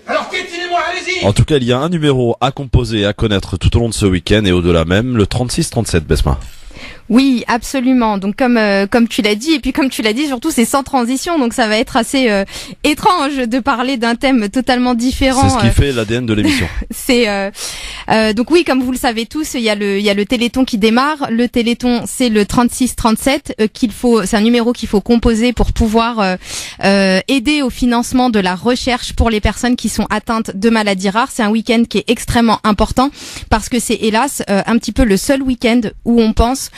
Alors piétinez-moi, allez-y. En tout cas, il y a un numéro à composer et à connaître tout au long de ce week-end et au-delà même, le 36-37, Besma. Oui, absolument. Donc comme tu l'as dit, et puis comme tu l'as dit, surtout c'est sans transition, donc ça va être assez étrange de parler d'un thème totalement différent. C'est ce qui fait l'ADN de l'émission. Donc oui, comme vous le savez tous, il y a le Téléthon qui démarre. Le Téléthon, c'est le 36-37 c'est un numéro qu'il faut composer pour pouvoir aider au financement de la recherche pour les personnes qui sont atteintes de maladies rares. C'est un week-end qui est extrêmement important parce que c'est hélas un petit peu le seul week-end où on pense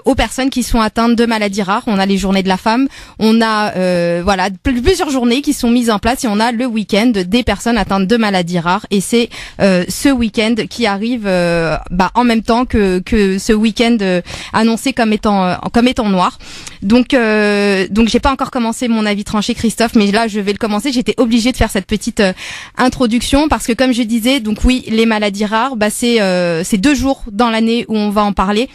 aux personnes qui sont atteintes de maladies rares. On a les journées de la femme, on a plusieurs journées qui sont mises en place et on a le week-end des personnes atteintes de maladies rares et c'est ce week-end qui arrive en même temps que ce week-end annoncé comme étant noir. Donc j'ai pas encore commencé mon avis tranché, Christophe, mais là je vais le commencer. J'étais obligée de faire cette petite introduction parce que comme je disais, donc oui, les maladies rares, c'est 2 jours dans l'année où on va en parler.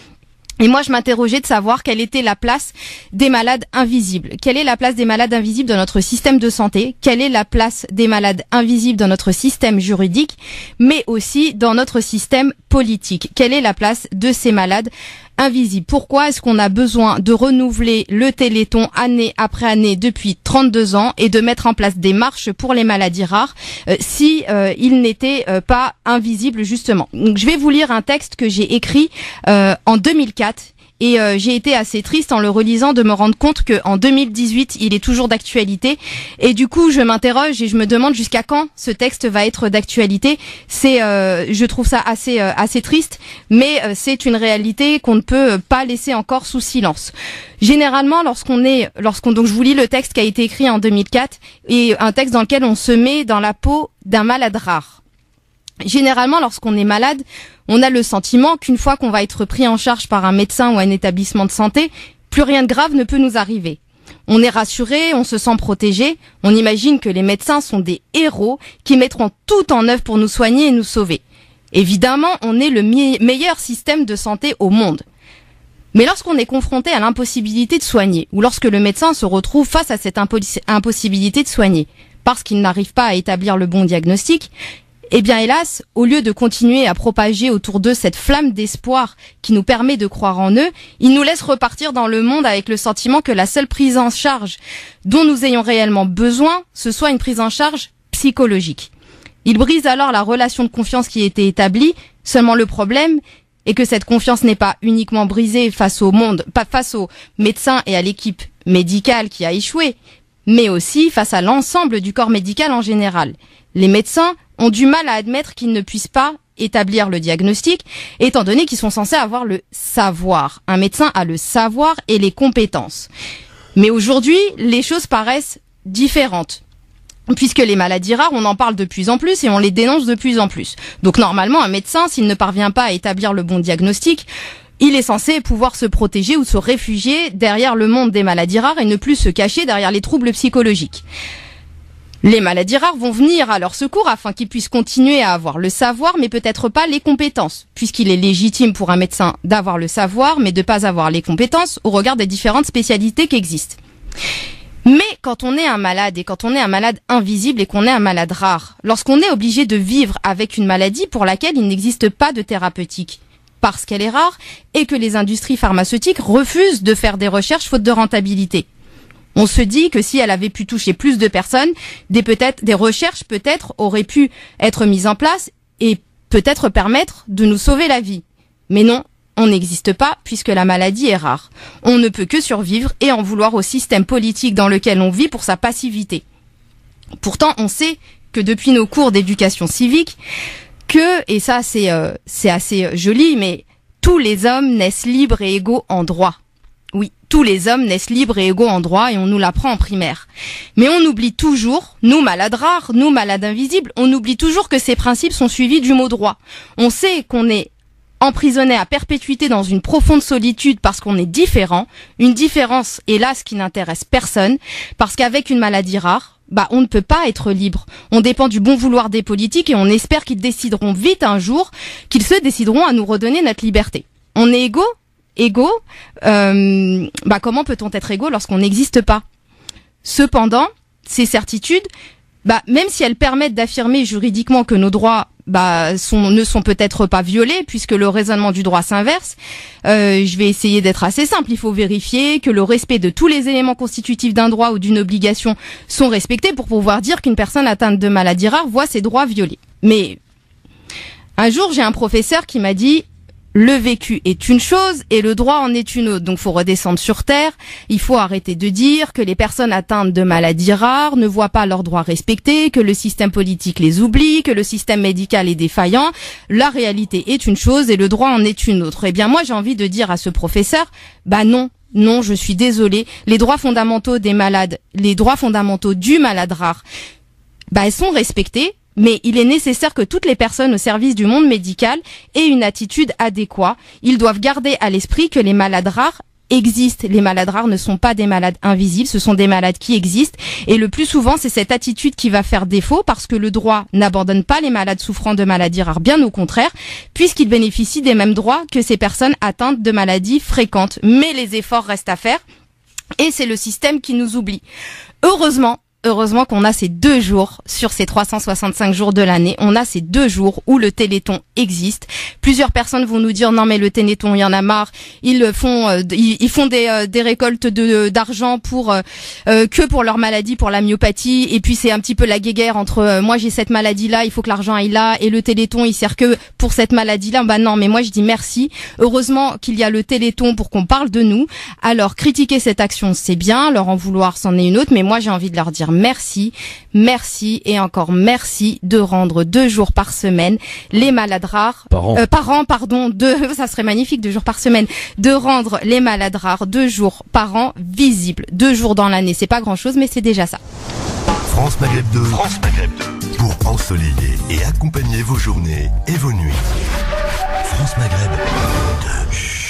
Et moi, je m'interrogeais de savoir quelle était la place des malades invisibles. Quelle est la place des malades invisibles dans notre système de santé? Quelle est la place des malades invisibles dans notre système juridique, mais aussi dans notre système politique? Quelle est la place de ces malades invisibles? Pourquoi est-ce qu'on a besoin de renouveler le Téléthon année après année depuis 32 ans et de mettre en place des marches pour les maladies rares si ils n'étaient pas invisibles justement? Donc je vais vous lire un texte que j'ai écrit en 2004. Et j'ai été assez triste en le relisant de me rendre compte que en 2018, il est toujours d'actualité. Et du coup, je m'interroge et je me demande jusqu'à quand ce texte va être d'actualité. Je trouve ça assez triste, mais c'est une réalité qu'on ne peut pas laisser encore sous silence. Généralement, donc je vous lis le texte qui a été écrit en 2004 et un texte dans lequel on se met dans la peau d'un malade rare. Généralement, lorsqu'on est malade, on a le sentiment qu'une fois qu'on va être pris en charge par un médecin ou un établissement de santé, plus rien de grave ne peut nous arriver. On est rassuré, on se sent protégé, on imagine que les médecins sont des héros qui mettront tout en œuvre pour nous soigner et nous sauver. Évidemment, on est le meilleur système de santé au monde. Mais lorsqu'on est confronté à l'impossibilité de soigner, ou lorsque le médecin se retrouve face à cette impossibilité de soigner, parce qu'il n'arrive pas à établir le bon diagnostic, eh bien hélas, au lieu de continuer à propager autour d'eux cette flamme d'espoir qui nous permet de croire en eux, ils nous laissent repartir dans le monde avec le sentiment que la seule prise en charge dont nous ayons réellement besoin, ce soit une prise en charge psychologique. Ils brisent alors la relation de confiance qui était établie, seulement le problème est que cette confiance n'est pas uniquement brisée face au monde, pas face aux médecins et à l'équipe médicale qui a échoué, mais aussi face à l'ensemble du corps médical en général. Les médecins ont du mal à admettre qu'ils ne puissent pas établir le diagnostic, étant donné qu'ils sont censés avoir le savoir. Un médecin a le savoir et les compétences. Mais aujourd'hui, les choses paraissent différentes. Puisque les maladies rares, on en parle de plus en plus et on les dénonce de plus en plus. Donc normalement, un médecin, s'il ne parvient pas à établir le bon diagnostic, il est censé pouvoir se protéger ou se réfugier derrière le monde des maladies rares et ne plus se cacher derrière les troubles psychologiques. Les maladies rares vont venir à leur secours afin qu'ils puissent continuer à avoir le savoir, mais peut-être pas les compétences, puisqu'il est légitime pour un médecin d'avoir le savoir, mais de ne pas avoir les compétences au regard des différentes spécialités qui existent. Mais quand on est un malade, et quand on est un malade invisible et qu'on est un malade rare, lorsqu'on est obligé de vivre avec une maladie pour laquelle il n'existe pas de thérapeutique, parce qu'elle est rare, et que les industries pharmaceutiques refusent de faire des recherches faute de rentabilité, on se dit que si elle avait pu toucher plus de personnes, des recherches peut-être auraient pu être mises en place et peut-être permettre de nous sauver la vie. Mais non, on n'existe pas puisque la maladie est rare. On ne peut que survivre et en vouloir au système politique dans lequel on vit pour sa passivité. Pourtant, on sait que depuis nos cours d'éducation civique, et ça c'est assez joli, mais tous les hommes naissent libres et égaux en droit. Oui, tous les hommes naissent libres et égaux en droit et on nous l'apprend en primaire. Mais on oublie toujours, nous malades rares, nous malades invisibles, on oublie toujours que ces principes sont suivis du mot droit. On sait qu'on est emprisonné à perpétuité dans une profonde solitude parce qu'on est différent, une différence hélas qui n'intéresse personne, parce qu'avec une maladie rare, on ne peut pas être libre. On dépend du bon vouloir des politiques et on espère qu'ils décideront vite un jour, qu'ils se décideront à nous redonner notre liberté. On est égaux ? Comment peut-on être égaux lorsqu'on n'existe pas? Cependant, ces certitudes même si elles permettent d'affirmer juridiquement que nos droits ne sont peut-être pas violés, puisque le raisonnement du droit s'inverse, je vais essayer d'être assez simple. Il faut vérifier que le respect de tous les éléments constitutifs d'un droit ou d'une obligation sont respectés pour pouvoir dire qu'une personne atteinte de maladie rare voit ses droits violés. Mais un jour, j'ai un professeur qui m'a dit: le vécu est une chose et le droit en est une autre. Donc, faut redescendre sur terre. Il faut arrêter de dire que les personnes atteintes de maladies rares ne voient pas leurs droits respectés, que le système politique les oublie, que le système médical est défaillant. La réalité est une chose et le droit en est une autre. Eh bien, moi, j'ai envie de dire à ce professeur, non, je suis désolée. Les droits fondamentaux des malades, les droits fondamentaux du malade rare, sont respectés. Mais il est nécessaire que toutes les personnes au service du monde médical aient une attitude adéquate. Ils doivent garder à l'esprit que les malades rares existent. Les malades rares ne sont pas des malades invisibles, ce sont des malades qui existent. Et le plus souvent, c'est cette attitude qui va faire défaut, parce que le droit n'abandonne pas les malades souffrant de maladies rares, bien au contraire, puisqu'ils bénéficient des mêmes droits que ces personnes atteintes de maladies fréquentes. Mais les efforts restent à faire, et c'est le système qui nous oublie. Heureusement qu'on a ces 2 jours sur ces 365 jours de l'année. On a ces 2 jours où le Téléthon existe. Plusieurs personnes vont nous dire: non mais le Téléthon, il y en a marre. Ils font des récoltes d'argent que pour leur maladie, pour la myopathie. Et puis c'est un petit peu la guéguerre entre moi j'ai cette maladie là, il faut que l'argent aille là, et le Téléthon il sert que pour cette maladie là. Non, mais moi je dis merci. Heureusement qu'il y a le Téléthon pour qu'on parle de nous. Alors critiquer cette action c'est bien, leur en vouloir c'en est une autre, mais moi j'ai envie de leur dire merci et encore merci de rendre 2 jours par semaine les malades rares par an, ça serait magnifique, 2 jours par semaine, de rendre les malades rares 2 jours par an visibles. 2 jours dans l'année, c'est pas grand chose, mais c'est déjà ça. France Maghreb 2, pour ensoleiller et accompagner vos journées et vos nuits. France Maghreb 2.